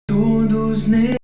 Todos nele.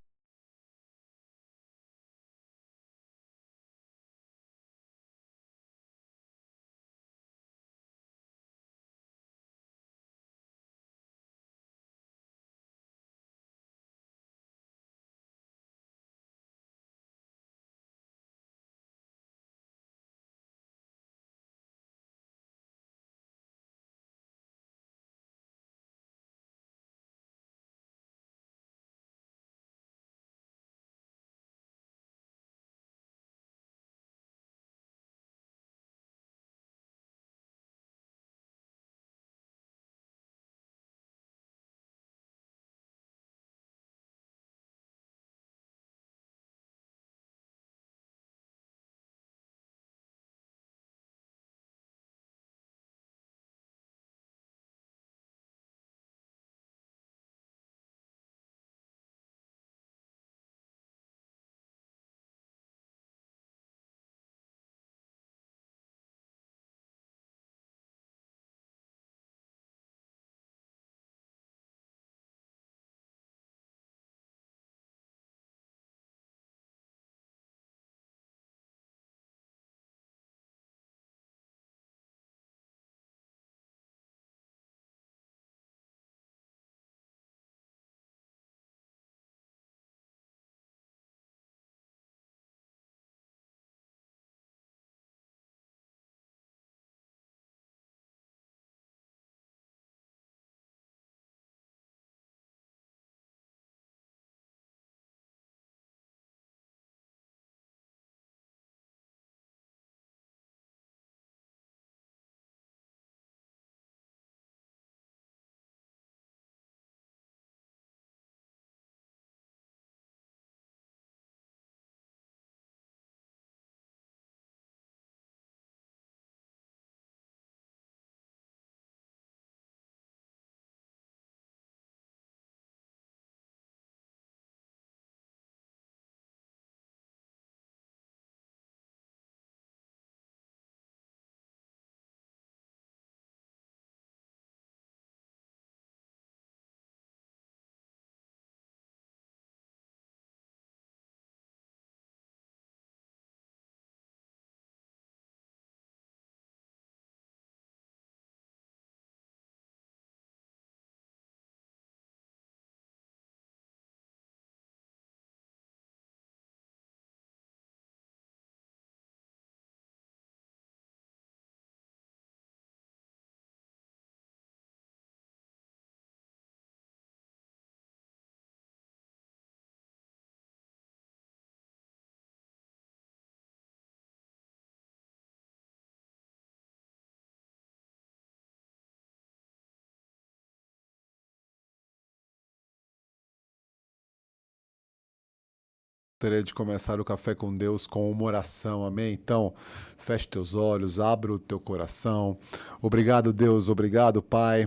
Gostaria de começar o Café com Deus com uma oração, amém? Então, feche teus olhos, abra o teu coração. Obrigado, Deus, obrigado, Pai.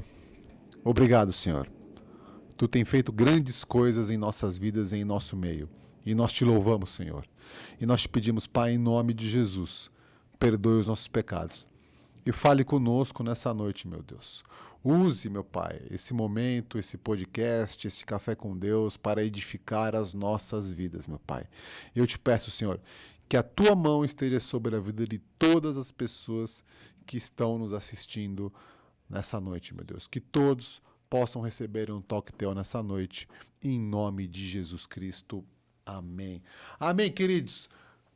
Obrigado, Senhor. Tu tem feito grandes coisas em nossas vidas e em nosso meio. E nós te louvamos, Senhor. E nós te pedimos, Pai, em nome de Jesus, perdoe os nossos pecados. E fale conosco nessa noite, meu Deus. Use, meu Pai, esse momento, esse podcast, esse Café com Deus para edificar as nossas vidas, meu Pai. Eu te peço, Senhor, que a tua mão esteja sobre a vida de todas as pessoas que estão nos assistindo nessa noite, meu Deus. Que todos possam receber um toque teu nessa noite, em nome de Jesus Cristo. Amém. Amém, queridos.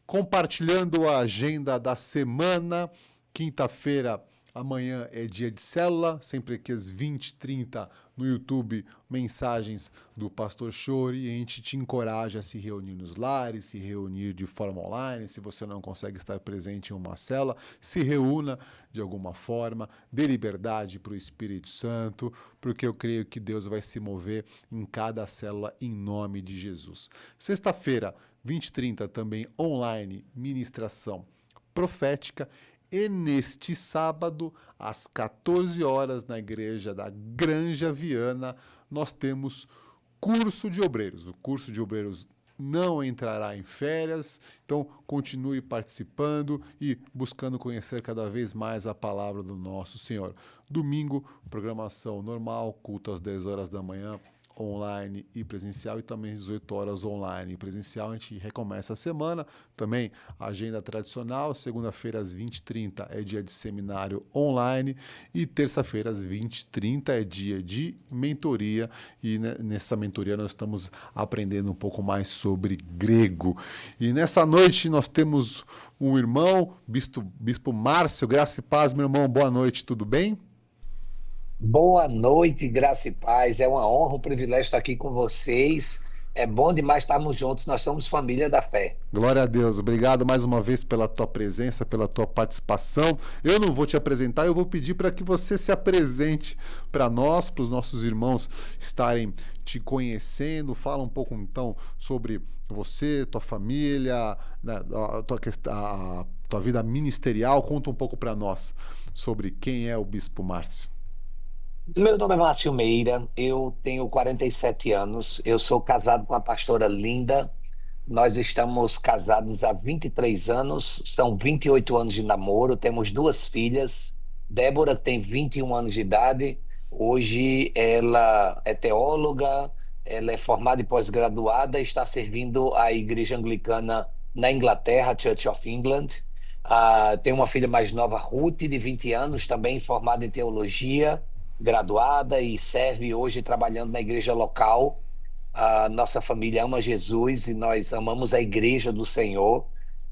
Compartilhando a agenda da semana. Quinta-feira, amanhã é dia de célula, sempre aqui às 20h30 no YouTube, mensagens do Pastor Chori, e a gente te encoraja a se reunir nos lares, se reunir de forma online. Se você não consegue estar presente em uma célula, se reúna de alguma forma, dê liberdade para o Espírito Santo, porque eu creio que Deus vai se mover em cada célula em nome de Jesus. Sexta-feira, 20h30, também online, ministração profética. E neste sábado, às 14 horas, na igreja da Granja Viana, nós temos curso de obreiros. O curso de obreiros não entrará em férias, então continue participando e buscando conhecer cada vez mais a palavra do nosso Senhor. Domingo, programação normal, culto às 10 horas da manhã, online e presencial, e também às 18 horas online e presencial. A gente recomeça a semana, também agenda tradicional, segunda-feira às 20h30 é dia de seminário online e terça-feira às 20h30 é dia de mentoria, e nessa mentoria nós estamos aprendendo um pouco mais sobre grego. E nessa noite nós temos um irmão, Bispo Márcio, graça e paz, meu irmão, boa noite, tudo bem? Boa noite, graça e paz. É uma honra, um privilégio estar aqui com vocês. É bom demais estarmos juntos. Nós somos família da fé. Glória a Deus, obrigado mais uma vez pela tua presença, pela tua participação. Eu não vou te apresentar, eu vou pedir para que você se apresente para nós, para os nossos irmãos estarem te conhecendo. Fala um pouco então sobre você, tua família, né, a tua vida ministerial. Conta um pouco para nós sobre quem é o Bispo Márcio. Meu nome é Márcio Meira, eu tenho 47 anos, eu sou casado com a pastora Linda. Nós estamos casados há 23 anos, são 28 anos de namoro, temos duas filhas. Débora tem 21 anos de idade, hoje ela é teóloga, ela é formada e pós-graduada, está servindo a Igreja Anglicana na Inglaterra, Church of England. Tem uma filha mais nova, Ruth, de 20 anos, também formada em teologia, graduada e serve hoje trabalhando na igreja local. A nossa família ama Jesus e nós amamos a igreja do Senhor.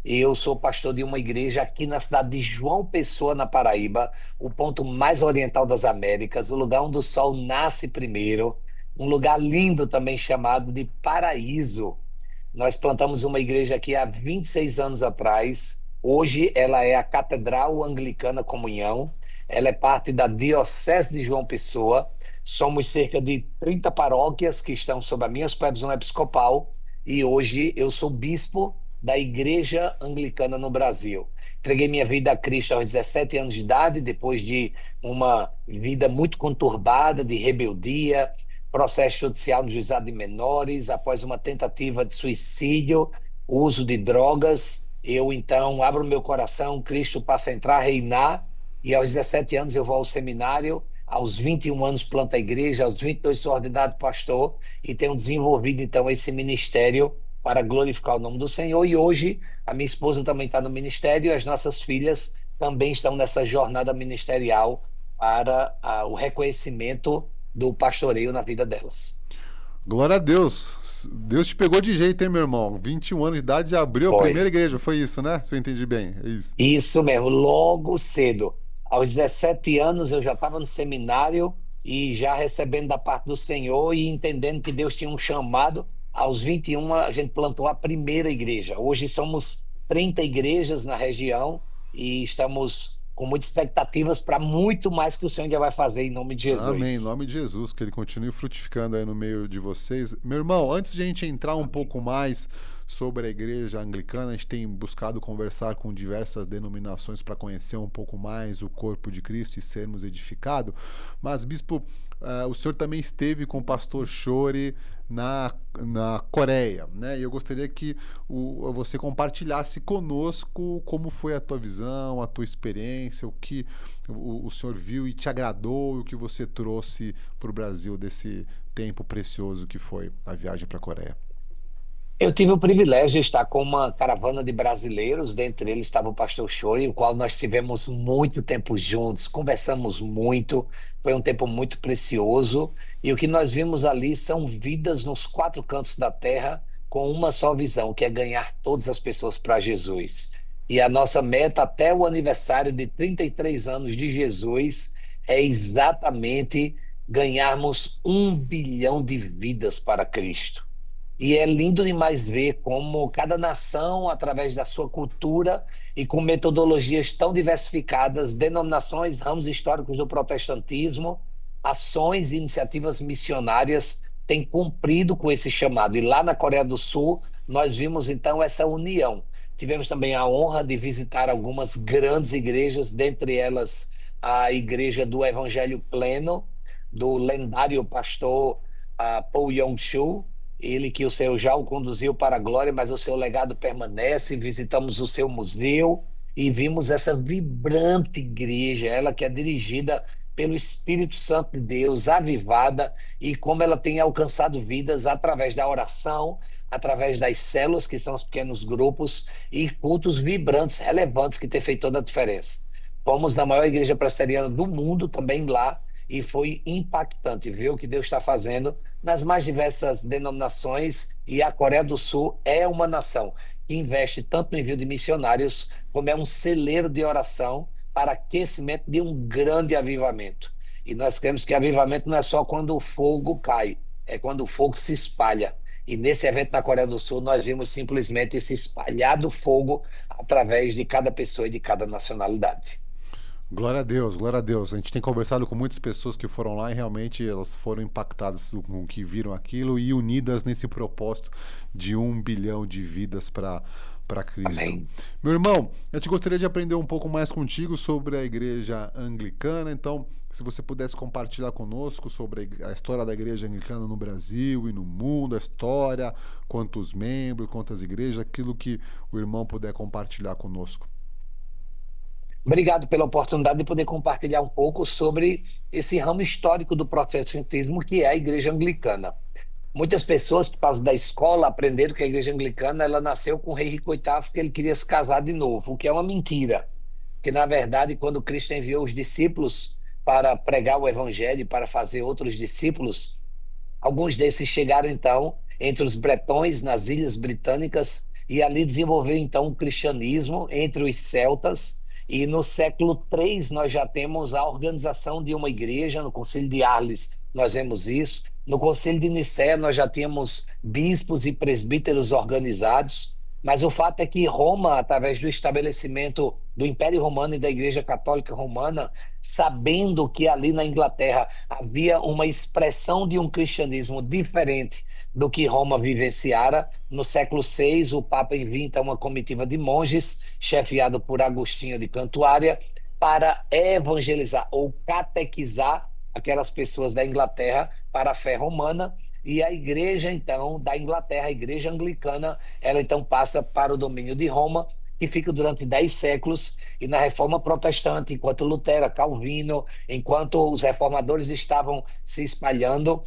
Eu sou pastor de uma igreja aqui na cidade de João Pessoa, na Paraíba, o ponto mais oriental das Américas, o lugar onde o sol nasce primeiro, um lugar lindo também chamado de Paraíso. Nós plantamos uma igreja aqui há 26 anos atrás. Hoje ela é a Catedral Anglicana Comunhão. Ela é parte da Diocese de João Pessoa. Somos cerca de 30 paróquias que estão sob a minha supervisão episcopal. E hoje eu sou bispo da Igreja Anglicana no Brasil. Entreguei minha vida a Cristo aos 17 anos de idade, depois de uma vida muito conturbada de rebeldia, processo judicial no juizado de menores, após uma tentativa de suicídio, uso de drogas. Eu então abro meu coração, Cristo passa a entrar, a reinar, e aos 17 anos eu vou ao seminário, aos 21 anos planto a igreja, aos 22 sou ordenado pastor e tenho desenvolvido então esse ministério para glorificar o nome do Senhor. E hoje a minha esposa também está no ministério e as nossas filhas também estão nessa jornada ministerial para o reconhecimento do pastoreio na vida delas. Glória a Deus. Deus te pegou de jeito, hein, meu irmão? 21 anos de idade, já abriu a Foi. primeira igreja, foi isso, né? Se eu entendi bem, é isso. Isso mesmo, logo cedo. Aos 17 anos eu já estava no seminário e já recebendo da parte do Senhor e entendendo que Deus tinha um chamado. Aos 21 a gente plantou a primeira igreja. Hoje somos 30 igrejas na região e estamos com muitas expectativas para muito mais que o Senhor ainda vai fazer em nome de Amém. Em Jesus. nome de Jesus, que ele continue frutificando aí no meio de vocês. Meu irmão, antes de a gente entrar um Amém. pouco mais sobre a igreja anglicana, a gente tem buscado conversar com diversas denominações para conhecer um pouco mais o corpo de Cristo e sermos edificados. Mas, bispo, o senhor também esteve com o pastor Chore na Coreia, né? E eu gostaria que você compartilhasse conosco como foi a tua visão, a tua experiência, o que o senhor viu e te agradou, e o que você trouxe para o Brasil desse tempo precioso que foi a viagem para a Coreia. Eu tive o privilégio de estar com uma caravana de brasileiros, dentre eles estava o pastor Chori, o qual nós tivemos muito tempo juntos, conversamos muito, foi um tempo muito precioso, e o que nós vimos ali são vidas nos quatro cantos da terra, com uma só visão, que é ganhar todas as pessoas para Jesus. E a nossa meta até o aniversário de 33 anos de Jesus é exatamente ganharmos 1 bilhão de vidas para Cristo. E é lindo demais ver como cada nação, através da sua cultura e com metodologias tão diversificadas, denominações, ramos históricos do protestantismo, ações e iniciativas missionárias têm cumprido com esse chamado. E lá na Coreia do Sul, nós vimos então essa união. Tivemos também a honra de visitar algumas grandes igrejas, dentre elas a Igreja do Evangelho Pleno, do lendário pastor Paul Yong-Chu, ele que o Senhor já o conduziu para a glória, mas o seu legado permanece. Visitamos o seu museu e vimos essa vibrante igreja, ela que é dirigida pelo Espírito Santo de Deus, avivada, e como ela tem alcançado vidas através da oração, através das células, que são os pequenos grupos, e cultos vibrantes, relevantes, que têm feito toda a diferença. Fomos na maior igreja presbiteriana do mundo também lá, e foi impactante ver o que Deus está fazendo nas mais diversas denominações, e a Coreia do Sul é uma nação que investe tanto no envio de missionários, como é um celeiro de oração para aquecimento de um grande avivamento. E nós cremos que avivamento não é só quando o fogo cai, é quando o fogo se espalha. E nesse evento na Coreia do Sul, nós vimos simplesmente esse espalhado fogo através de cada pessoa e de cada nacionalidade. Glória a Deus, glória a Deus. A gente tem conversado com muitas pessoas que foram lá e realmente elas foram impactadas com o que viram aquilo e unidas nesse propósito de 1 bilhão de vidas para Cristo. Amém. Meu irmão, eu te gostaria de aprender um pouco mais contigo sobre a igreja anglicana. Então, se você pudesse compartilhar conosco sobre a história da igreja anglicana no Brasil e no mundo, a história, quantos membros, quantas igrejas, aquilo que o irmão puder compartilhar conosco. Obrigado pela oportunidade de poder compartilhar um pouco sobre esse ramo histórico do protestantismo que é a Igreja Anglicana. Muitas pessoas, por causa da escola, aprenderam que a Igreja Anglicana ela nasceu com o rei Henrique VIII, porque ele queria se casar de novo, o que é uma mentira. Que, na verdade, quando Cristo enviou os discípulos para pregar o Evangelho, para fazer outros discípulos, alguns desses chegaram, então, entre os bretões, nas Ilhas Britânicas, e ali desenvolveu, então, o cristianismo entre os celtas. E no século III nós já temos a organização de uma igreja, no Concílio de Arles nós vemos isso, no Concílio de Nicéia nós já tínhamos bispos e presbíteros organizados, mas o fato é que Roma, através do estabelecimento do Império Romano e da Igreja Católica Romana, sabendo que ali na Inglaterra havia uma expressão de um cristianismo diferente do que Roma vivenciara, no século VI, o Papa envia então uma comitiva de monges, chefiado por Agostinho de Cantuária, para evangelizar ou catequizar aquelas pessoas da Inglaterra para a fé romana. E a igreja, então, da Inglaterra, a igreja anglicana, ela então passa para o domínio de Roma, que fica durante 10 séculos, e na Reforma Protestante, enquanto Lutero, Calvino, enquanto os reformadores estavam se espalhando,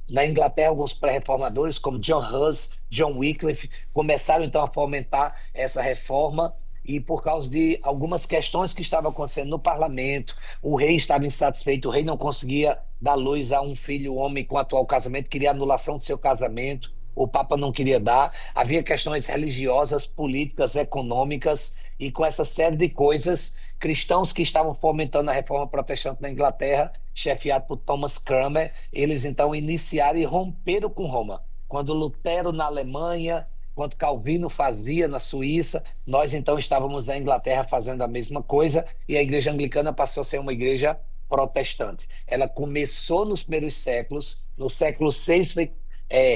na Inglaterra, alguns pré-reformadores, como John Hus, John Wycliffe, começaram então a fomentar essa reforma, e por causa de algumas questões que estavam acontecendo no parlamento, o rei estava insatisfeito, o rei não conseguia dar luz a um filho homem com o atual casamento, queria anulação do seu casamento, o Papa não queria dar, havia questões religiosas, políticas, econômicas, e com essa série de coisas, cristãos que estavam fomentando a reforma protestante na Inglaterra, chefiado por Thomas Cranmer, eles então iniciaram e romperam com Roma. Quando Lutero na Alemanha, quanto Calvino fazia na Suíça, nós então estávamos na Inglaterra fazendo a mesma coisa, e a igreja anglicana passou a ser uma igreja protestante. Ela começou nos primeiros séculos, no século VI foi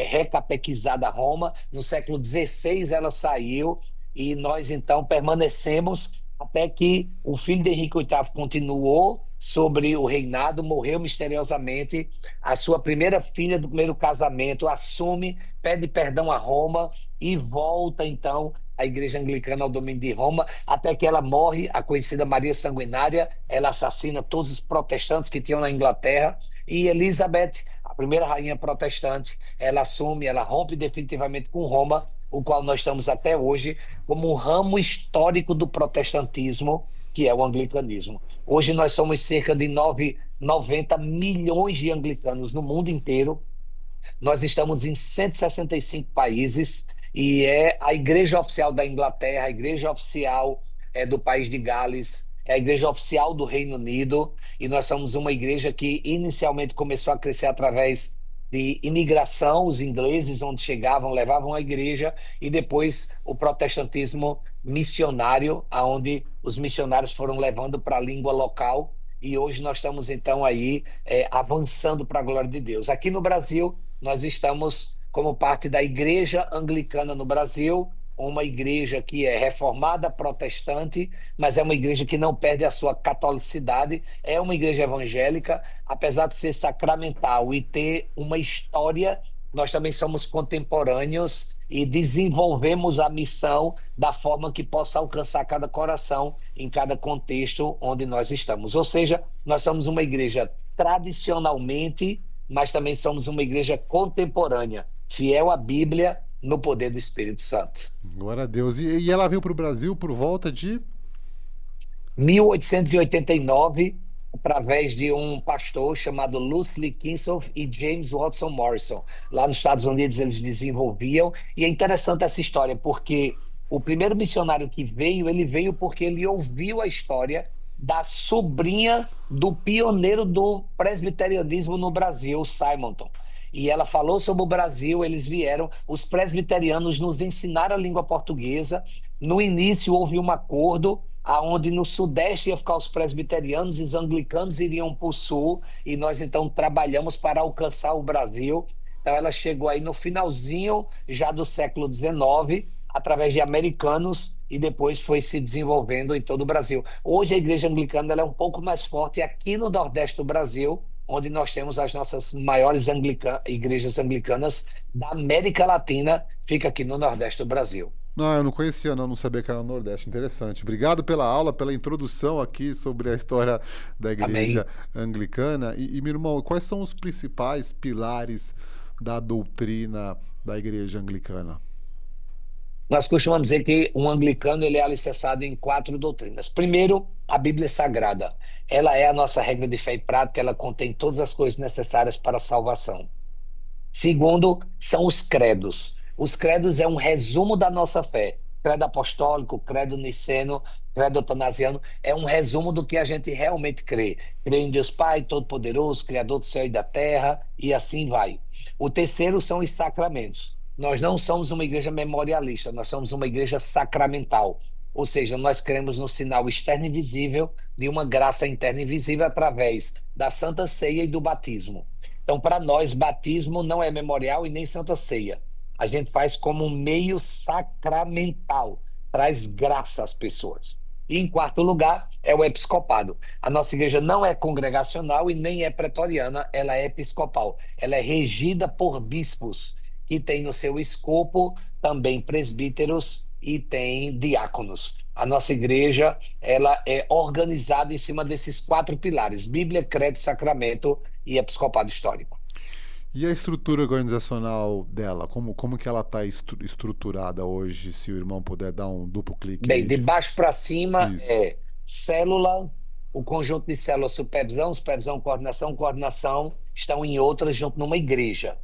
recatequizada Roma, no século XVI ela saiu, e nós então permanecemos até que o filho de Henrique VIII continuou sobre o reinado, morreu misteriosamente. A sua primeira filha do primeiro casamento assume, pede perdão a Roma e volta então a igreja anglicana ao domínio de Roma, até que ela morre, a conhecida Maria Sanguinária. Ela assassina todos os protestantes que tinham na Inglaterra, e Elizabeth, a primeira rainha protestante, ela assume, ela rompe definitivamente com Roma, o qual nós estamos até hoje como um ramo histórico do protestantismo, que é o anglicanismo. Hoje nós somos cerca de 90 milhões de anglicanos no mundo inteiro. Nós estamos em 165 países, e é a igreja oficial da Inglaterra, a igreja oficial do país de Gales, é a igreja oficial do Reino Unido, e nós somos uma igreja que inicialmente começou a crescer através de imigração. Os ingleses, onde chegavam, levavam a igreja, e depois o protestantismo missionário, aonde os missionários foram levando para a língua local, e hoje nós estamos então aí avançando para a glória de Deus. Aqui no Brasil, nós estamos como parte da Igreja Anglicana no Brasil, uma igreja que é reformada protestante, mas é uma igreja que não perde a sua catolicidade, é uma igreja evangélica, apesar de ser sacramental e ter uma história. Nós também somos contemporâneos e desenvolvemos a missão da forma que possa alcançar cada coração em cada contexto onde nós estamos. Ou seja, nós somos uma igreja tradicionalmente, mas também somos uma igreja contemporânea, fiel à Bíblia, no poder do Espírito Santo. Glória a Deus. E ela veio para o Brasil por volta de. 1889, através de um pastor chamado Lucy Kinshoff e James Watson Morrison. Lá nos Estados Unidos eles desenvolviam, e é interessante essa história, porque o primeiro missionário que veio, ele veio porque ele ouviu a história da sobrinha do pioneiro do presbiterianismo no Brasil, Simonton. E ela falou sobre o Brasil, eles vieram, os presbiterianos nos ensinaram a língua portuguesa. No início houve um acordo aonde no Sudeste ia ficar os presbiterianos e os anglicanos iriam para o Sul, e nós então trabalhamos para alcançar o Brasil. Então ela chegou aí no finalzinho já do século XIX, através de americanos, e depois foi se desenvolvendo em todo o Brasil. Hoje a igreja anglicana ela é um pouco mais forte aqui no Nordeste do Brasil, onde nós temos as nossas maiores igrejas anglicanas da América Latina, fica aqui no Nordeste do Brasil. Não, eu não conhecia, não sabia que era no Nordeste. Interessante. Obrigado pela aula, pela introdução aqui sobre a história da igreja Amém. anglicana. Meu irmão, quais são os principais pilares da doutrina da igreja anglicana? Nós costumamos dizer que um anglicano ele é alicerçado em 4 doutrinas. Primeiro, a Bíblia Sagrada. Ela é a nossa regra de fé e prática, ela contém todas as coisas necessárias para a salvação. Segundo, são os credos. Os credos é um resumo da nossa fé. Credo apostólico, credo niceno, credo atanasiano, é um resumo do que a gente realmente crê. Crê em Deus Pai Todo-Poderoso, Criador do céu e da terra, e assim vai. O terceiro são os sacramentos. Nós não somos uma igreja memorialista, nós somos uma igreja sacramental. Ou seja, nós cremos no sinal externo e visível de uma graça interna e visível através da Santa Ceia e do batismo. Então, para nós, batismo não é memorial e nem Santa Ceia. A gente faz como um meio sacramental, traz graça às pessoas. E, em quarto lugar, é o episcopado. A nossa igreja não é congregacional e nem é pretoriana, ela é episcopal. Ela é regida por bispos, que tem no seu escopo também presbíteros e tem diáconos. A nossa igreja ela é organizada em cima desses 4 pilares: Bíblia, credo, sacramento e episcopado histórico. E a estrutura organizacional dela? Como que ela está estruturada hoje? Se o irmão puder dar um duplo clique Bem, aí. de baixo para cima Isso. é célula, o conjunto de células, supervisão, coordenação, coordenação estão em outras junto numa igreja.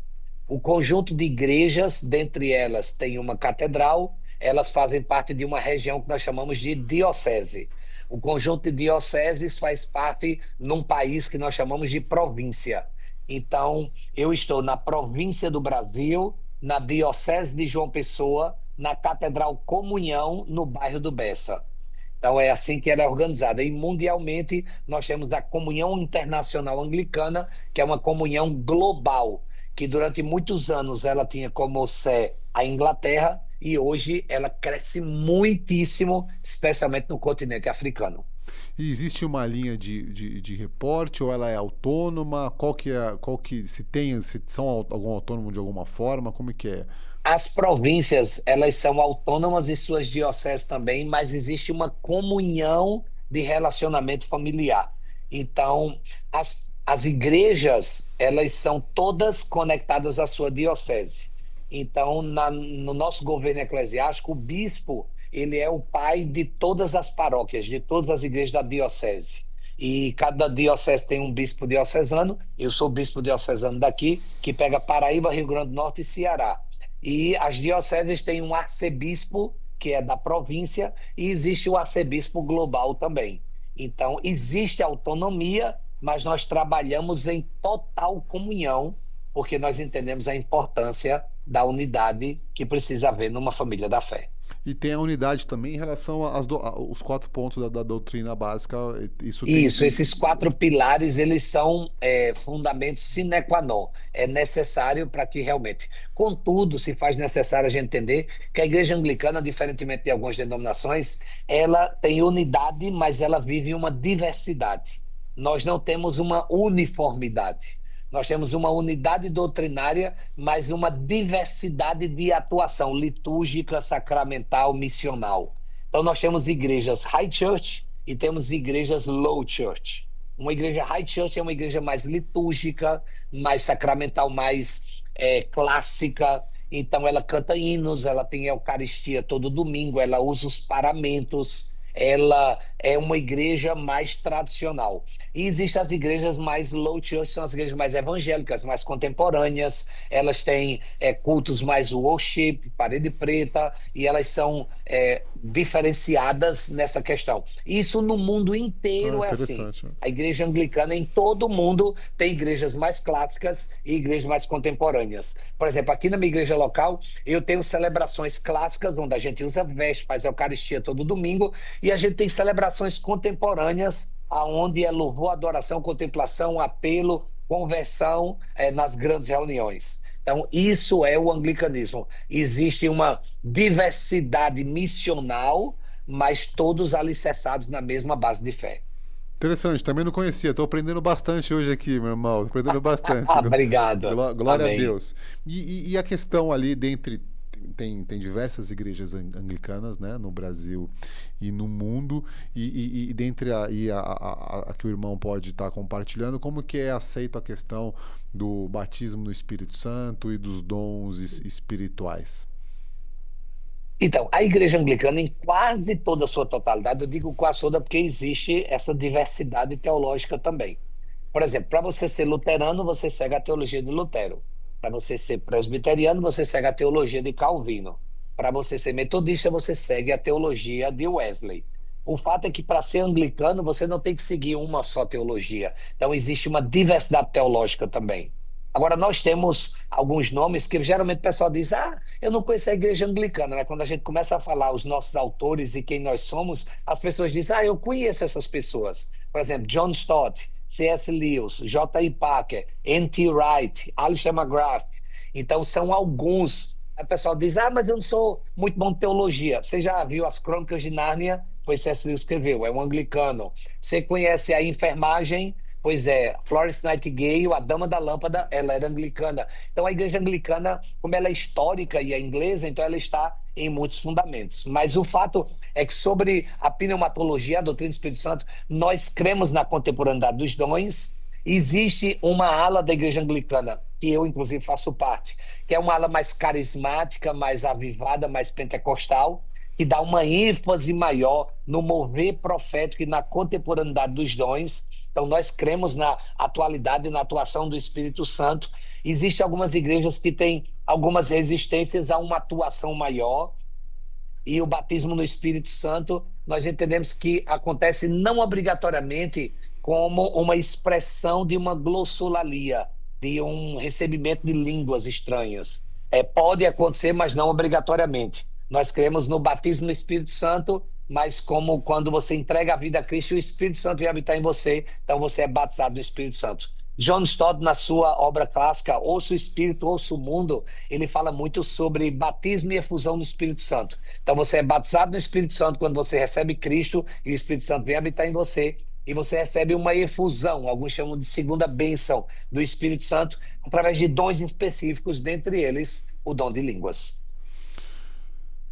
O conjunto de igrejas, dentre elas tem uma catedral, elas fazem parte de uma região que nós chamamos de diocese. O conjunto de dioceses faz parte num país que nós chamamos de província. Então, eu estou na província do Brasil, na diocese de João Pessoa, na Catedral Comunhão, no bairro do Bessa. Então, é assim que ela é organizada. E mundialmente, nós temos a Comunhão Internacional Anglicana, que é uma comunhão global, que durante muitos anos ela tinha como sé a Inglaterra, e hoje ela cresce muitíssimo, especialmente no continente africano. E existe uma linha de reporte ou ela é autônoma? Se tem, se são algum autônomo de alguma forma? Como é que é? As províncias, elas são autônomas em suas dioceses também, mas existe uma comunhão de relacionamento familiar. Então, as igrejas, elas são todas conectadas à sua diocese. Então, no nosso governo eclesiástico, o bispo, ele é o pai de todas as paróquias, de todas as igrejas da diocese. E cada diocese tem um bispo diocesano. Eu sou bispo diocesano daqui, que pega Paraíba, Rio Grande do Norte e Ceará. E as dioceses têm um arcebispo, que é da província, e existe o arcebispo global também. Então, existe autonomia, mas nós trabalhamos em total comunhão, porque nós entendemos a importância da unidade que precisa haver numa família da fé. E tem a unidade também em relação aos 4 pontos da doutrina básica. Isso tem. Isso, esses quatro pilares, eles são fundamentos sine qua non. É necessário para que realmente. Contudo, se faz necessário a gente entender que a Igreja Anglicana, diferentemente de algumas denominações, ela tem unidade, mas ela vive uma diversidade. Nós não temos uma uniformidade. Nós temos uma unidade doutrinária, mas uma diversidade de atuação litúrgica, sacramental, missional. Então, nós temos igrejas high church e temos igrejas low church. Uma igreja high church é uma igreja mais litúrgica, mais sacramental, mais clássica. Então, ela canta hinos, ela tem Eucaristia todo domingo, ela usa os paramentos, ela é uma igreja mais tradicional. E existem as igrejas mais low church, são as igrejas mais evangélicas, mais contemporâneas, elas têm cultos mais worship, parede preta, e elas são diferenciadas nessa questão. Isso no mundo Ah, inteiro é assim. interessante. A igreja anglicana em todo o mundo tem igrejas mais clássicas e igrejas mais contemporâneas. Por exemplo, aqui na minha igreja local, eu tenho celebrações clássicas, onde a gente usa veste, faz Eucaristia todo domingo, e a gente tem celebrações contemporâneas, aonde é louvor, adoração, contemplação, apelo, conversão, nas grandes reuniões. Então, isso é o anglicanismo. Existe uma diversidade missional, mas todos alicerçados na mesma base de fé. Interessante, também não conhecia. Estou aprendendo bastante hoje aqui, meu irmão. Tô aprendendo bastante. Obrigado. Glória a Amém. Deus. E a questão ali dentre. Tem diversas igrejas anglicanas, né, no Brasil e no mundo, e dentre a que o irmão pode estar compartilhando, como que é aceito a questão do batismo no Espírito Santo e dos dons espirituais? Então, a igreja anglicana, em quase toda a sua totalidade, eu digo quase toda porque existe essa diversidade teológica também. Por exemplo, para você ser luterano, você segue a teologia de Lutero. Para você ser presbiteriano, você segue a teologia de Calvino. Para você ser metodista, você segue a teologia de Wesley. O fato é que para ser anglicano, você não tem que seguir uma só teologia. Então, existe uma diversidade teológica também. Agora, nós temos alguns nomes que geralmente o pessoal diz: ah, eu não conheço a igreja anglicana, né? Quando a gente começa a falar os nossos autores e quem nós somos, as pessoas dizem: ah, eu conheço essas pessoas. Por exemplo, John Stott, C.S. Lewis, J.I. Packer, N.T. Wright, Alistair McGrath. Então, são alguns. Aí o pessoal diz: ah, mas eu não sou muito bom de teologia. Você já viu as Crônicas de Nárnia? Foi C.S. Lewis que escreveu, é um anglicano. Você conhece a enfermagem? Pois é, Florence Nightingale, a Dama da Lâmpada, ela era anglicana. Então, a igreja anglicana, como ela é histórica e é inglesa, então ela está em muitos fundamentos. Mas o fato é que sobre a pneumatologia, a doutrina do Espírito Santo, nós cremos na contemporaneidade dos dons. Existe uma ala da igreja anglicana, que eu, inclusive, faço parte, que é uma ala mais carismática, mais avivada, mais pentecostal, que dá uma ênfase maior no mover profético e na contemporaneidade dos dons. Então, nós cremos na atualidade e na atuação do Espírito Santo. Existem algumas igrejas que têm algumas resistências a uma atuação maior, e o batismo no Espírito Santo, nós entendemos que acontece não obrigatoriamente como uma expressão de uma glossolalia, de um recebimento de línguas estranhas. Pode acontecer, mas não obrigatoriamente. Nós cremos no batismo no Espírito Santo, mas como quando você entrega a vida a Cristo, o Espírito Santo vem habitar em você, então você é batizado no Espírito Santo. John Stott, na sua obra clássica, Ouça o Espírito, Ouça o Mundo, ele fala muito sobre batismo e efusão no Espírito Santo. Então você é batizado no Espírito Santo quando você recebe Cristo e o Espírito Santo vem habitar em você. E você recebe uma efusão, alguns chamam de segunda bênção do Espírito Santo, através de dons específicos, dentre eles o dom de línguas.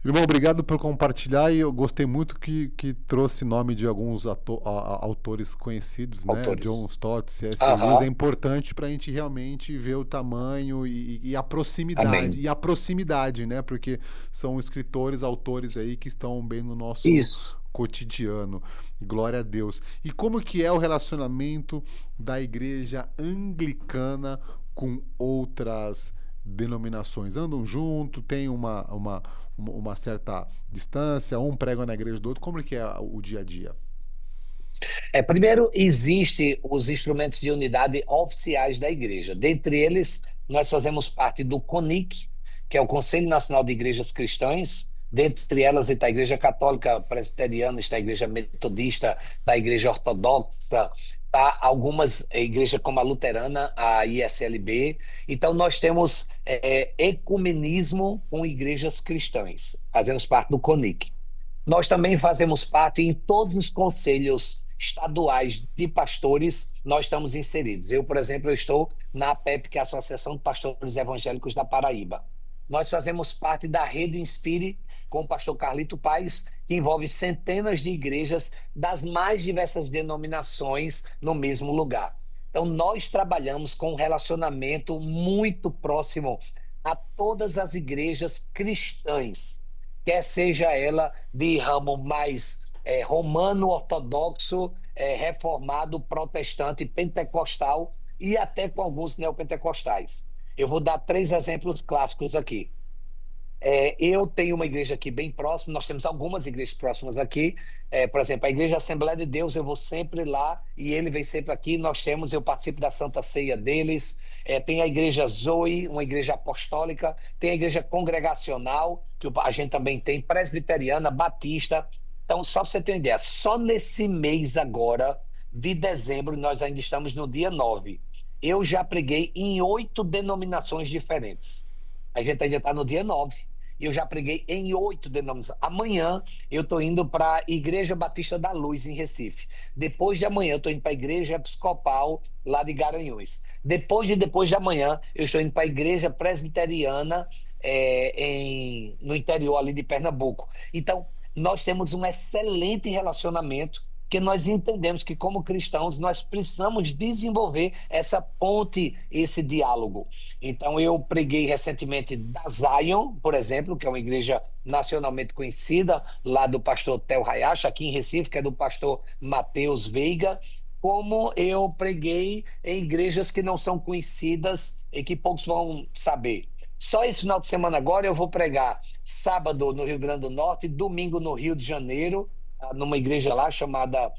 Irmão, obrigado por compartilhar e eu gostei muito que trouxe nome de alguns autores conhecidos, né? John Autores. Stott, C.S. Lewis. É Aham. importante para a gente realmente ver o tamanho e a proximidade. Amém. E a proximidade, né? Porque são escritores, autores aí que estão bem no nosso Isso. cotidiano. Glória a Deus. E como que é o relacionamento da igreja anglicana com outras denominações? Andam junto, tem uma certa distância, um prega na igreja do outro. Como é que é o dia a dia? Primeiro, existe os instrumentos de unidade oficiais da igreja. Dentre eles, nós fazemos parte do CONIC, que é o Conselho Nacional de Igrejas Cristãs. Dentre elas está a Igreja Católica Presbiteriana, está a Igreja Metodista, está a Igreja Ortodoxa, está algumas igrejas como a Luterana, a ISLB. Então, nós temos ecumenismo com igrejas cristãs. Fazemos parte do CONIC. Nós também fazemos parte em todos os conselhos estaduais de pastores, nós estamos inseridos. Eu, por exemplo, eu estou na APEP, que é a Associação de Pastores Evangélicos da Paraíba. Nós fazemos parte da Rede Inspire, com o pastor Carlito Paes, que envolve centenas de igrejas das mais diversas denominações no mesmo lugar. Então, nós trabalhamos com um relacionamento muito próximo a todas as igrejas cristãs, quer seja ela de ramo mais romano, ortodoxo, reformado, protestante, pentecostal e até com alguns neopentecostais. Eu vou dar três exemplos clássicos aqui. Eu tenho uma igreja aqui bem próxima, nós temos algumas igrejas próximas aqui. Por exemplo, a Igreja Assembleia de Deus, eu vou sempre lá e ele vem sempre aqui. Eu participo da Santa Ceia deles. Tem a Igreja Zoe, uma igreja apostólica. Tem a Igreja Congregacional, que a gente também tem, presbiteriana, batista. Então, só para você ter uma ideia, só nesse mês agora, de dezembro, nós ainda estamos no dia 9. Eu já preguei em 8 denominações diferentes. A gente ainda está no dia 9. E eu já preguei em 8 denominações. Amanhã eu estou indo para a Igreja Batista da Luz, em Recife. Depois de amanhã eu estou indo para a Igreja Episcopal, lá de Garanhuns. Depois de amanhã eu estou indo para a Igreja Presbiteriana, no interior ali de Pernambuco. Então, nós temos um excelente relacionamento, que nós entendemos que, como cristãos, nós precisamos desenvolver essa ponte, esse diálogo. Então, eu preguei recentemente da Zion, por exemplo, que é uma igreja nacionalmente conhecida, lá do pastor Tel Hayashi, aqui em Recife, que é do pastor Mateus Veiga, como eu preguei em igrejas que não são conhecidas e que poucos vão saber. Só esse final de semana agora eu vou pregar sábado no Rio Grande do Norte, domingo no Rio de Janeiro, numa igreja lá chamada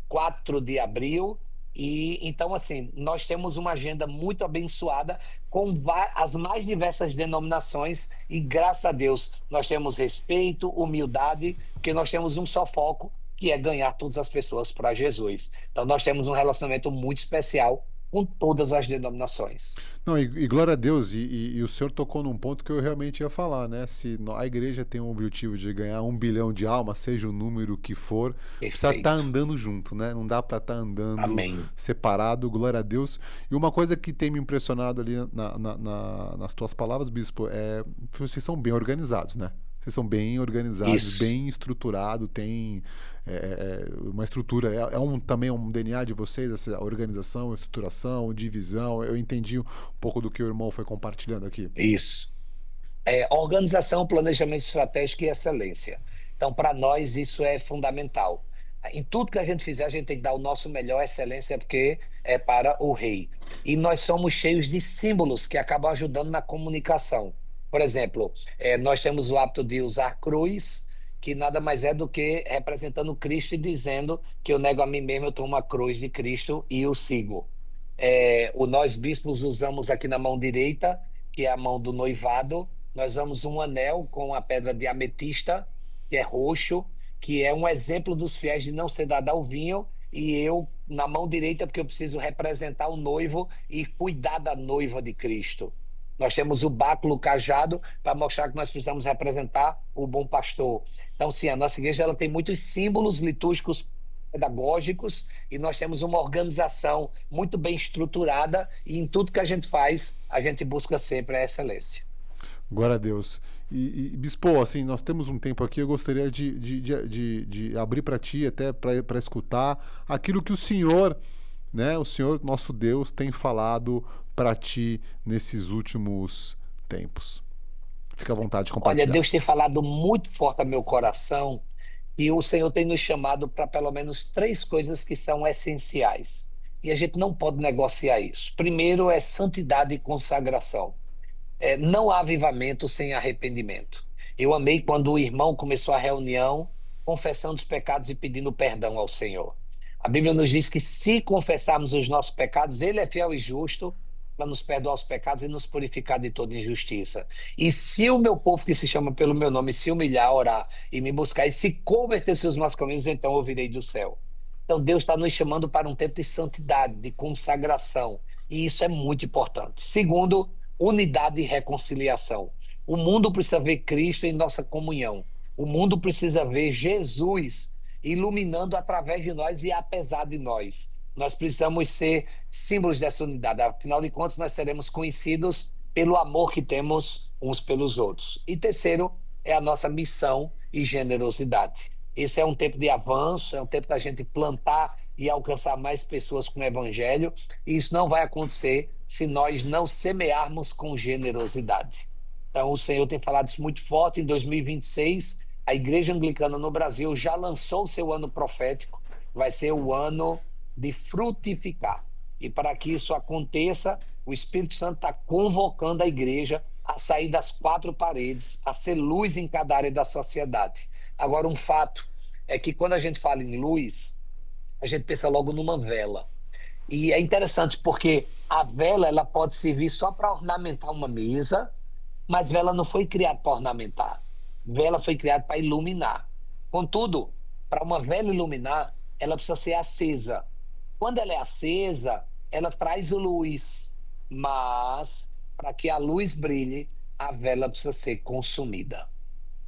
4 de Abril. E então, assim, nós temos uma agenda muito abençoada com as mais diversas denominações e, graças a Deus, nós temos respeito, humildade, porque nós temos um só foco, que é ganhar todas as pessoas para Jesus. Então, nós temos um relacionamento muito especial com todas as denominações. Não, e glória a Deus, e o senhor tocou num ponto que eu realmente ia falar, né? Se a igreja tem um objetivo de ganhar 1 bilhão de almas, seja o número que for, precisa estar Perfeito. andando junto, né? Não dá para estar andando Amém. separado, glória a Deus. E uma coisa que tem me impressionado ali nas tuas palavras, bispo, vocês são bem organizados, né? Vocês são bem organizados, Isso. bem estruturados, tem uma estrutura, também um DNA de vocês, essa organização, estruturação, divisão. Eu entendi um pouco do que o irmão foi compartilhando aqui. Isso. Organização, planejamento estratégico e excelência. Então, para nós, isso é fundamental. Em tudo que a gente fizer, a gente tem que dar o nosso melhor, excelência, porque é para o rei. E nós somos cheios de símbolos que acabam ajudando na comunicação. Por exemplo, nós temos o hábito de usar cruz, que nada mais é do que representando Cristo e dizendo que eu nego a mim mesmo, eu tomo a cruz de Cristo e o sigo. Nós bispos usamos aqui na mão direita, que é a mão do noivado, nós usamos um anel com a pedra de ametista, que é roxo, que é um exemplo dos fiéis de não ser dado ao vinho, e eu na mão direita, porque eu preciso representar o noivo e cuidar da noiva de Cristo. Nós temos o báculo, o cajado, para mostrar que nós precisamos representar o bom pastor. Então, sim, a nossa igreja ela tem muitos símbolos litúrgicos pedagógicos e nós temos uma organização muito bem estruturada e em tudo que a gente faz, a gente busca sempre a excelência. Glória a Deus. Bispo, assim, nós temos um tempo aqui, eu gostaria de abrir para ti, até para escutar aquilo que o Senhor, né, o Senhor nosso Deus, tem falado para ti nesses últimos tempos. Fica à vontade de Olha, compartilhar. Deus tem falado muito forte ao meu coração e o Senhor tem nos chamado para pelo menos três coisas que são essenciais. E a gente não pode negociar isso. Primeiro é santidade e consagração. Não há avivamento sem arrependimento. Eu amei quando o irmão começou a reunião confessando os pecados e pedindo perdão ao Senhor. A Bíblia nos diz que se confessarmos os nossos pecados, Ele é fiel e justo para nos perdoar os pecados e nos purificar de toda injustiça. E se o meu povo que se chama pelo meu nome se humilhar, orar e me buscar e se converter seus maus caminhos, então eu ouvirei do céu. Então Deus está nos chamando para um tempo de santidade, de consagração. E isso é muito importante. Segundo, unidade e reconciliação. O mundo precisa ver Cristo em nossa comunhão. O mundo precisa ver Jesus iluminando através de nós e apesar de nós. Nós precisamos ser símbolos dessa unidade. Afinal de contas, nós seremos conhecidos pelo amor que temos uns pelos outros. E terceiro, é a nossa missão e generosidade. Esse é um tempo de avanço, é um tempo da gente plantar e alcançar mais pessoas com o evangelho, e isso não vai acontecer se nós não semearmos com generosidade. Então, o Senhor tem falado isso muito forte. Em 2026, a Igreja Anglicana no Brasil já lançou o seu ano profético, vai ser o ano de frutificar. E para que isso aconteça, o Espírito Santo está convocando a igreja a sair das quatro paredes, a ser luz em cada área da sociedade. Agora, um fato é que quando a gente fala em luz, a gente pensa logo numa vela. E é interessante porque a vela ela pode servir só para ornamentar uma mesa, mas vela não foi criada para ornamentar. Vela foi criada para iluminar. Contudo, para uma vela iluminar, ela precisa ser acesa. Quando ela é acesa, ela traz luz, mas para que a luz brilhe, a vela precisa ser consumida.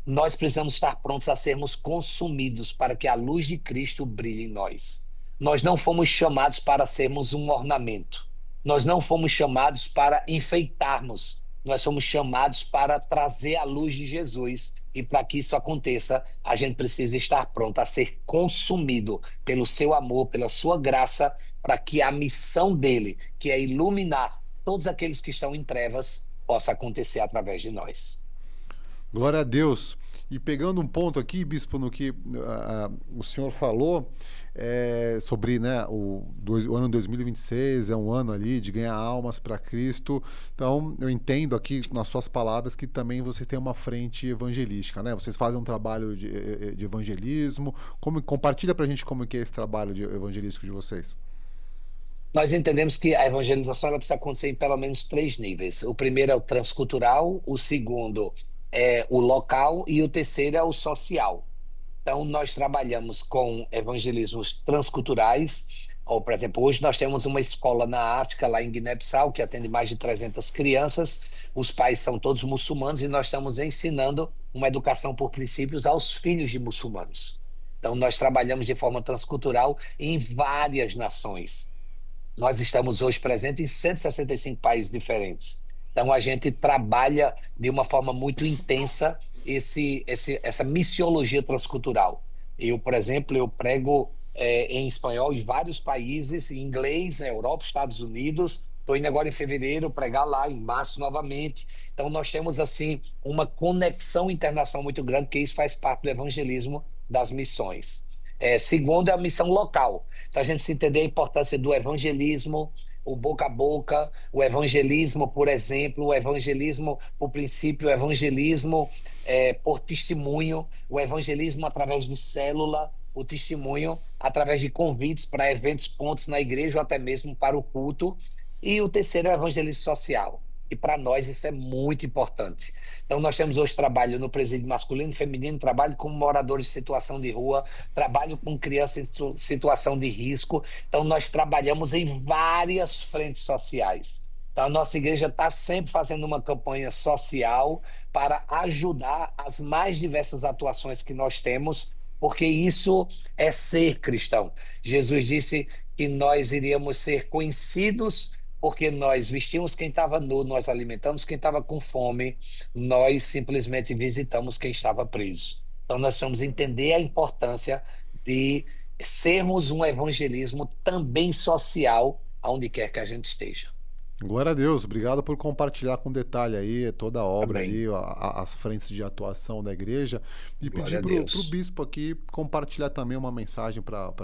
Nós precisamos estar prontos a sermos consumidos para que a luz de Cristo brilhe em nós. Nós não fomos chamados para sermos um ornamento. Nós não fomos chamados para enfeitarmos. Nós somos chamados para trazer a luz de Jesus. E para que isso aconteça, a gente precisa estar pronto a ser consumido pelo seu amor, pela sua graça, para que a missão dele, que é iluminar todos aqueles que estão em trevas, possa acontecer através de nós. Glória a Deus. E pegando um ponto aqui, bispo, no que o senhor falou sobre, né, o ano 2026 é um ano ali de ganhar almas para Cristo. Então, eu entendo aqui nas suas palavras que também vocês têm uma frente evangelística, né? Vocês fazem um trabalho de evangelismo. Compartilha para a gente como que é esse trabalho evangelístico de vocês. Nós entendemos que a evangelização ela precisa acontecer em pelo menos três níveis. O primeiro é o transcultural, o segundo é o local e o terceiro é o social. Então, nós trabalhamos com evangelismos transculturais. Ou, por exemplo, hoje nós temos uma escola na África, lá em Guiné-Bissau, que atende mais de 300 crianças. Os pais são todos muçulmanos e nós estamos ensinando uma educação por princípios aos filhos de muçulmanos. Então, nós trabalhamos de forma transcultural em várias nações. Nós estamos hoje presentes em 165 países diferentes. Então, a gente trabalha de uma forma muito intensa essa missiologia transcultural. Eu, por exemplo, eu prego em espanhol em vários países, em inglês, na Europa, Estados Unidos. Estou indo agora em fevereiro pregar lá, em março novamente. Então, nós temos, assim, uma conexão internacional muito grande, que isso faz parte do evangelismo das missões. Segundo, é a missão local. Então, a gente precisa entender a importância do evangelismo, o boca a boca, o evangelismo, por exemplo, o evangelismo por princípio, o evangelismo por testemunho, o evangelismo através de célula, o testemunho através de convites para eventos, pontos na igreja ou até mesmo para o culto. E o terceiro é o evangelismo social. e para nós isso é muito importante. Então, nós temos hoje trabalho no presídio masculino e feminino, trabalho com moradores em situação de rua, trabalho com crianças em situação de risco. Então, nós trabalhamos em várias frentes sociais. Então, a nossa igreja está sempre fazendo uma campanha social para ajudar as mais diversas atuações que nós temos, porque isso é ser cristão. Jesus disse que nós iríamos ser conhecidos porque nós vestimos quem estava nu, nós alimentamos quem estava com fome, nós simplesmente visitamos quem estava preso. Então, nós precisamos entender a importância de sermos um evangelismo também social, aonde quer que a gente esteja. Glória a Deus, obrigado por compartilhar com detalhe aí toda a obra Amém. ali, as frentes de atuação da igreja e pedir Glória a para o Deus. bispo aqui compartilhar também uma mensagem para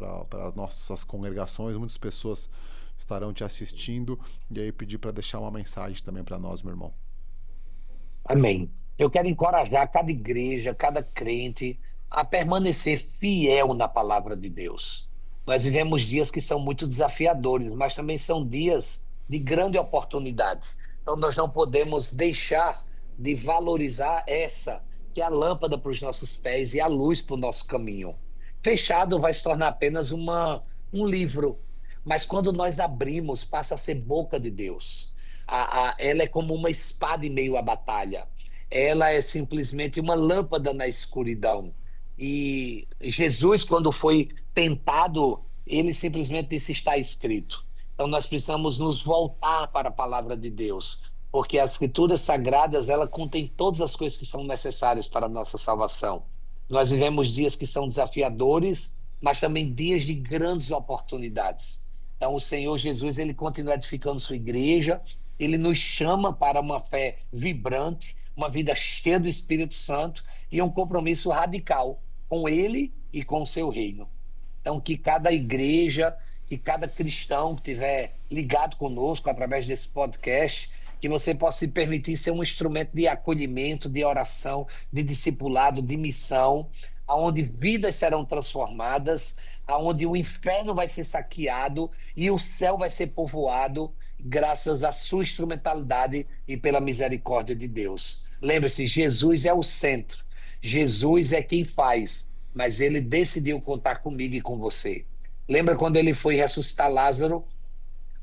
nossas congregações, muitas pessoas estarão te assistindo e aí pedir para deixar uma mensagem também para nós, meu irmão. Amém. Eu quero encorajar cada igreja, cada crente a permanecer fiel na palavra de Deus. Nós vivemos dias que são muito desafiadores, mas também são dias de grande oportunidade. Então nós não podemos deixar de valorizar essa, que é a lâmpada para os nossos pés e a luz para o nosso caminho. Fechado vai se tornar apenas um livro, mas quando nós abrimos, passa a ser boca de Deus. Ela é como uma espada em meio à batalha. Ela é simplesmente uma lâmpada na escuridão. E Jesus, quando foi tentado, ele simplesmente disse: está escrito. Então nós precisamos nos voltar para a palavra de Deus, porque as escrituras sagradas, ela contém todas as coisas que são necessárias para a nossa salvação. Nós vivemos dias que são desafiadores, mas também dias de grandes oportunidades. Então o Senhor Jesus, ele continua edificando sua igreja, ele nos chama para uma fé vibrante, uma vida cheia do Espírito Santo e um compromisso radical com ele e com o seu reino. Então, que cada igreja, que cada cristão que estiver ligado conosco através desse podcast, que você possa se permitir ser um instrumento de acolhimento, de oração, de discipulado, de missão, aonde vidas serão transformadas, aonde o inferno vai ser saqueado e o céu vai ser povoado, graças à sua instrumentalidade e pela misericórdia de Deus. Lembre-se, Jesus é o centro. Jesus é quem faz, mas ele decidiu contar comigo e com você. Lembra quando ele foi ressuscitar Lázaro?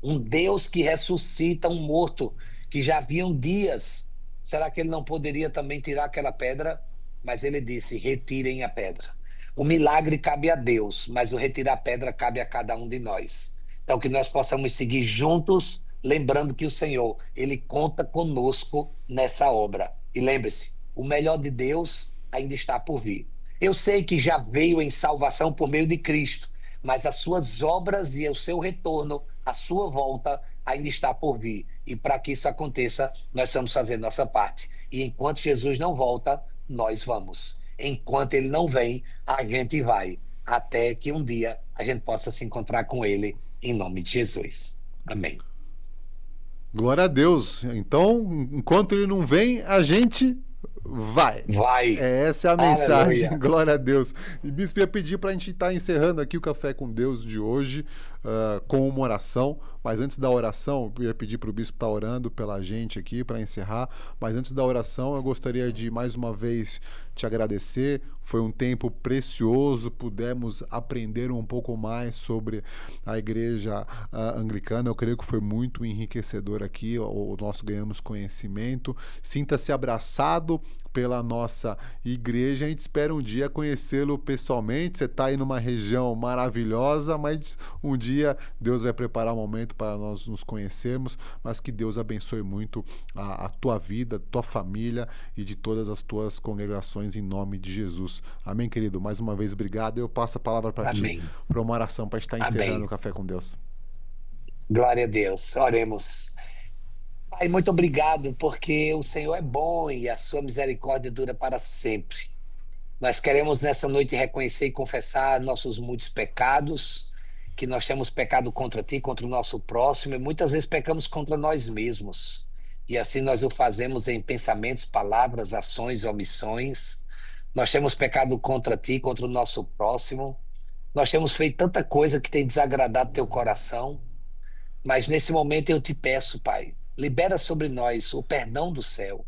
Um Deus que ressuscita um morto que já haviam dias. Será que ele não poderia também tirar aquela pedra? Mas ele disse: retirem a pedra. O milagre cabe a Deus, mas o retirar a pedra cabe a cada um de nós. Então, que nós possamos seguir juntos, lembrando que o Senhor, ele conta conosco nessa obra. E lembre-se, o melhor de Deus ainda está por vir. Eu sei que já veio em salvação por meio de Cristo, mas as suas obras e o seu retorno, a sua volta, ainda está por vir. E para que isso aconteça, nós vamos fazer nossa parte. E enquanto Jesus não volta, nós vamos. Enquanto ele não vem, a gente vai. Até que um dia a gente possa se encontrar com ele, em nome de Jesus. Amém. Glória a Deus. Então, enquanto ele não vem, a gente vai. Vai. Essa é a mensagem. Aleluia. Glória a Deus. E Bispo, ia pedir para a gente estar encerrando aqui o Café com Deus de hoje com uma oração. Mas antes da oração, eu ia pedir para o Bispo estar orando pela gente aqui para encerrar. Mas antes da oração, eu gostaria de mais uma vez te agradecer. Foi um tempo precioso, pudemos aprender um pouco mais sobre a igreja anglicana. Eu creio que foi muito enriquecedor aqui, nós ganhamos conhecimento. Sinta-se abraçado pela nossa igreja. A gente espera um dia conhecê-lo pessoalmente. Você está aí numa região maravilhosa, mas um dia Deus vai preparar um momento para nós nos conhecermos, mas que Deus abençoe muito a tua vida, a tua família e de todas as tuas congregações em nome de Jesus. Amém, querido? Mais uma vez, obrigado. Eu passo a palavra para ti, Amém. para uma oração, para estar encerrando o Amém. Café com Deus. Glória a Deus. Oremos. Pai, muito obrigado, porque o Senhor é bom e a sua misericórdia dura para sempre. Nós queremos nessa noite reconhecer e confessar nossos muitos pecados, que nós temos pecado contra ti, contra o nosso próximo, e muitas vezes pecamos contra nós mesmos. E assim nós o fazemos em pensamentos, palavras, ações e omissões. Nós temos pecado contra ti, contra o nosso próximo. Nós temos feito tanta coisa que tem desagradado teu coração. Mas nesse momento eu te peço, Pai. libera sobre nós o perdão do céu.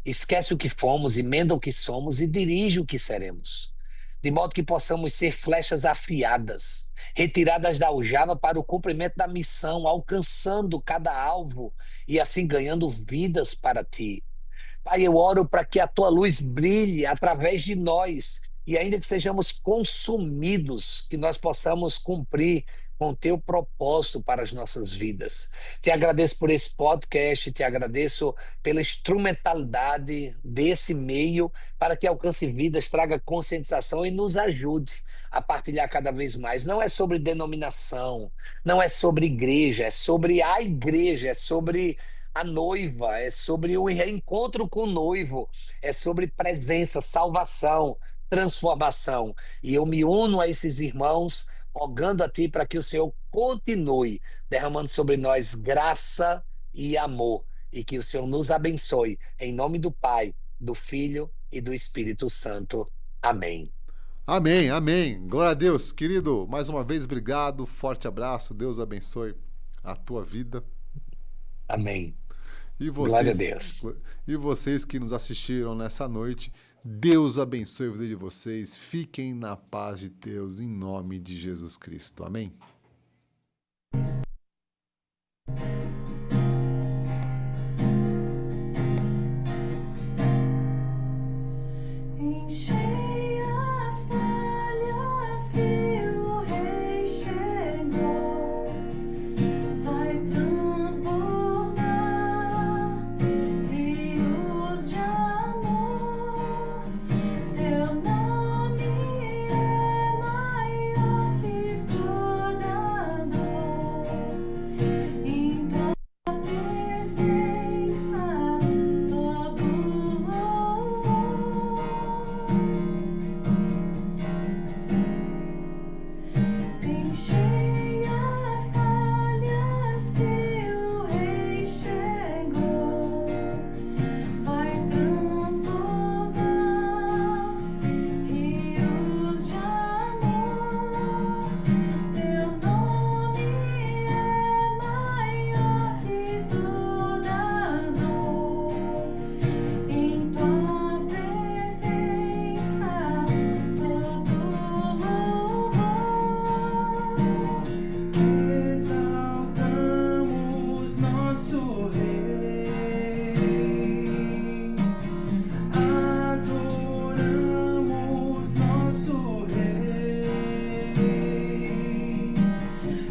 Esquece o que fomos, emenda o que somos e dirige o que seremos. De modo que possamos ser flechas afiadas, retiradas da aljava para o cumprimento da missão, alcançando cada alvo e assim ganhando vidas para ti. Pai, eu oro para que a tua luz brilhe através de nós e ainda que sejamos consumidos, que nós possamos cumprir com o teu propósito para as nossas vidas. Te agradeço por esse podcast, te agradeço pela instrumentalidade desse meio para que alcance vidas, traga conscientização e nos ajude a partilhar cada vez mais. Não é sobre denominação, não é sobre igreja, é sobre a igreja, é sobre a noiva, é sobre o reencontro com o noivo, é sobre presença, salvação, transformação. E eu me uno a esses irmãos, rogando a Ti para que o Senhor continue derramando sobre nós graça e amor, e que o Senhor nos abençoe, em nome do Pai, do Filho e do Espírito Santo. Amém. Amém, amém. Glória a Deus. Querido, mais uma vez, obrigado. Forte abraço. Deus abençoe a tua vida. Amém. E Glória a vocês, Deus. e vocês que nos assistiram nessa noite, Deus abençoe a vida de vocês. Fiquem na paz de Deus, em nome de Jesus Cristo. Amém. Enchei as talhas que o Rei chegou, vai transbordar rios de amor. Teu nome é maior que toda dor. Em tua presença todo louvor. Enchei as talhas que o Rei chegou, vai transbordar rios de amor. Teu nome é maior que toda dor. Em tua presença todo louvor. Exaltamos nosso Rei, adoramos nosso Rei,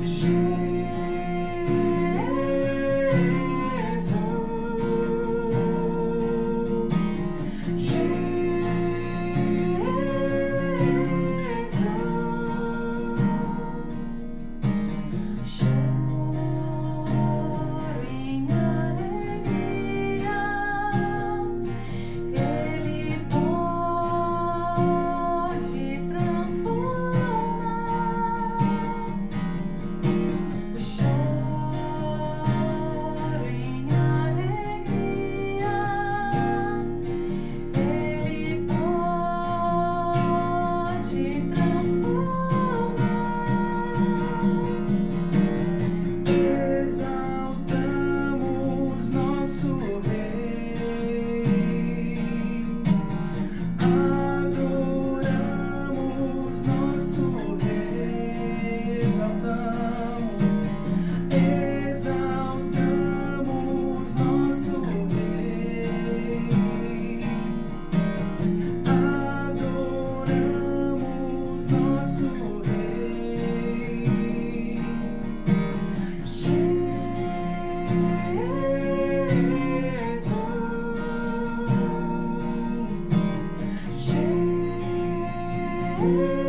Choro em alegria, Ele pode transformar o choro em alegria. Ele pode transformar. Exaltamos nosso Rei, adoramos nosso Rei, exaltamos nosso Rei, adoramos nosso Rei. Jesus, Jesus.